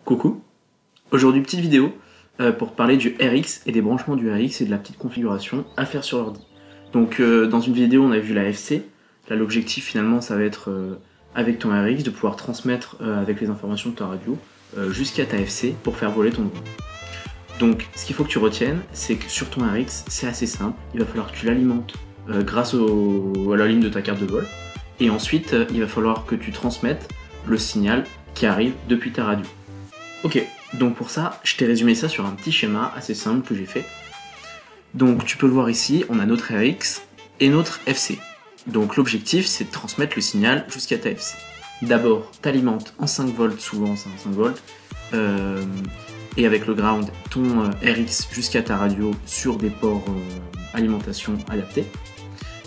Coucou, aujourd'hui petite vidéo pour parler du RX et des branchements du RX et de la petite configuration à faire sur l'ordi. Donc dans une vidéo on a vu la FC, là l'objectif finalement ça va être avec ton RX de pouvoir transmettre avec les informations de ta radio jusqu'à ta FC pour faire voler ton drone. Donc ce qu'il faut que tu retiennes c'est que sur ton RX c'est assez simple, il va falloir que tu l'alimentes grâce à la ligne de ta carte de vol et ensuite il va falloir que tu transmettes le signal qui arrive depuis ta radio. Ok, donc pour ça, je t'ai résumé ça sur un petit schéma assez simple que j'ai fait. Donc tu peux le voir ici, on a notre RX et notre FC. Donc l'objectif c'est de transmettre le signal jusqu'à ta FC. D'abord, t'alimentes en 5 volts, souvent c'est en 5 volts, et avec le ground, ton RX jusqu'à ta radio sur des ports alimentation adaptés.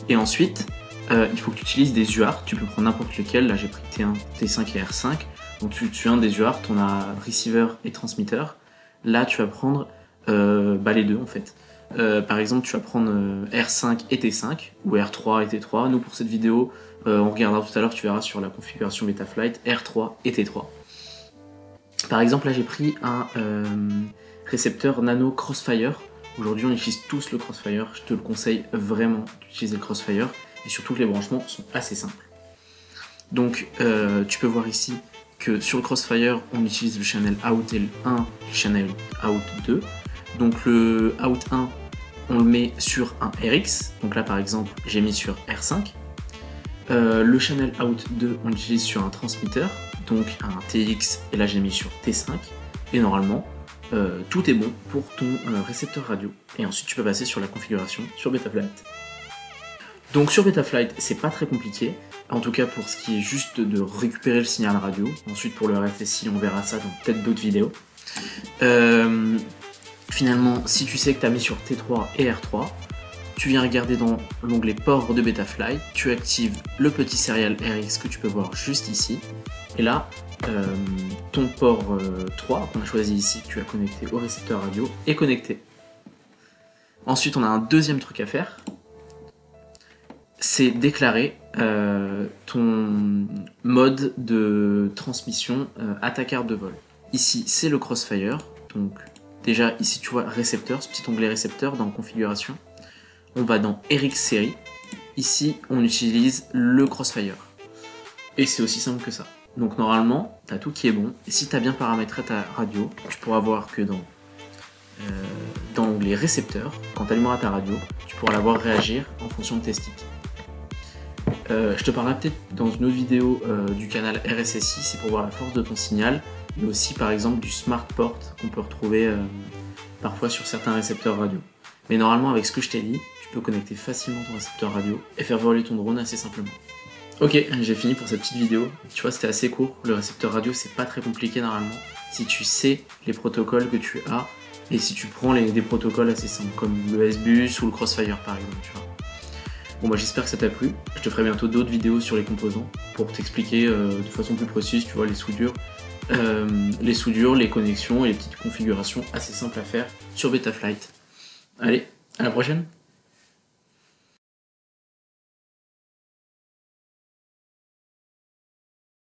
Et ensuite, il faut que tu utilises des UART, tu peux prendre n'importe lequel, là j'ai pris T1, T5 et R5. Donc tu as un des UART, on a receiver et transmetteur. Là tu vas prendre les deux en fait. Par exemple tu vas prendre R5 et T5 ou R3 et T3. Nous pour cette vidéo on regardera tout à l'heure, tu verras sur la configuration Betaflight R3 et T3. Par exemple là j'ai pris un récepteur nano Crossfire. Aujourd'hui on utilise tous le Crossfire, je te le conseille vraiment d'utiliser le Crossfire et surtout que les branchements sont assez simples. Donc tu peux voir ici que sur le Crossfire, on utilise le channel out 1 et le channel out 2. Donc le out 1, on le met sur un RX. Donc là, par exemple, j'ai mis sur R5. Le channel out 2, on l'utilise sur un transmetteur, donc un TX, et là j'ai mis sur T5. Et normalement, tout est bon pour ton récepteur radio. Et ensuite, tu peux passer sur la configuration sur Betaflight. Donc sur Betaflight, c'est pas très compliqué. En tout cas pour ce qui est juste de récupérer le signal radio. Ensuite pour le RFSI, on verra ça dans peut-être d'autres vidéos. Finalement, si tu sais que tu as mis sur T3 et R3, tu viens regarder dans l'onglet port de Betaflight, tu actives le petit serial RX que tu peux voir juste ici. Et là, ton port 3 qu'on a choisi ici, que tu as connecté au récepteur radio, est connecté. Ensuite, on a un deuxième truc à faire. C'est déclarer ton mode de transmission à ta carte de vol. Ici, c'est le Crossfire. Donc, déjà, ici, tu vois récepteur, ce petit onglet récepteur dans configuration. On va dans RX série. Ici, on utilise le Crossfire. Et c'est aussi simple que ça. Donc, normalement, tu as tout qui est bon. Et si tu as bien paramétré ta radio, tu pourras voir que dans l'onglet récepteur, quand tu allumeras ta radio, tu pourras la voir réagir en fonction de tes sticks. Je te parlerai peut-être dans une autre vidéo du canal RSSI, c'est pour voir la force de ton signal, mais aussi par exemple du smart port qu'on peut retrouver parfois sur certains récepteurs radio. Mais normalement avec ce que je t'ai dit, tu peux connecter facilement ton récepteur radio et faire voler ton drone assez simplement. Ok, j'ai fini pour cette petite vidéo. Tu vois, c'était assez court, le récepteur radio c'est pas très compliqué normalement, si tu sais les protocoles que tu as et si tu prends des protocoles assez simples comme le S-Bus ou le Crossfire par exemple, tu vois. Bon bah j'espère que ça t'a plu, je te ferai bientôt d'autres vidéos sur les composants pour t'expliquer de façon plus précise, tu vois, les soudures, les connexions et les petites configurations assez simples à faire sur Betaflight. Allez, à la prochaine!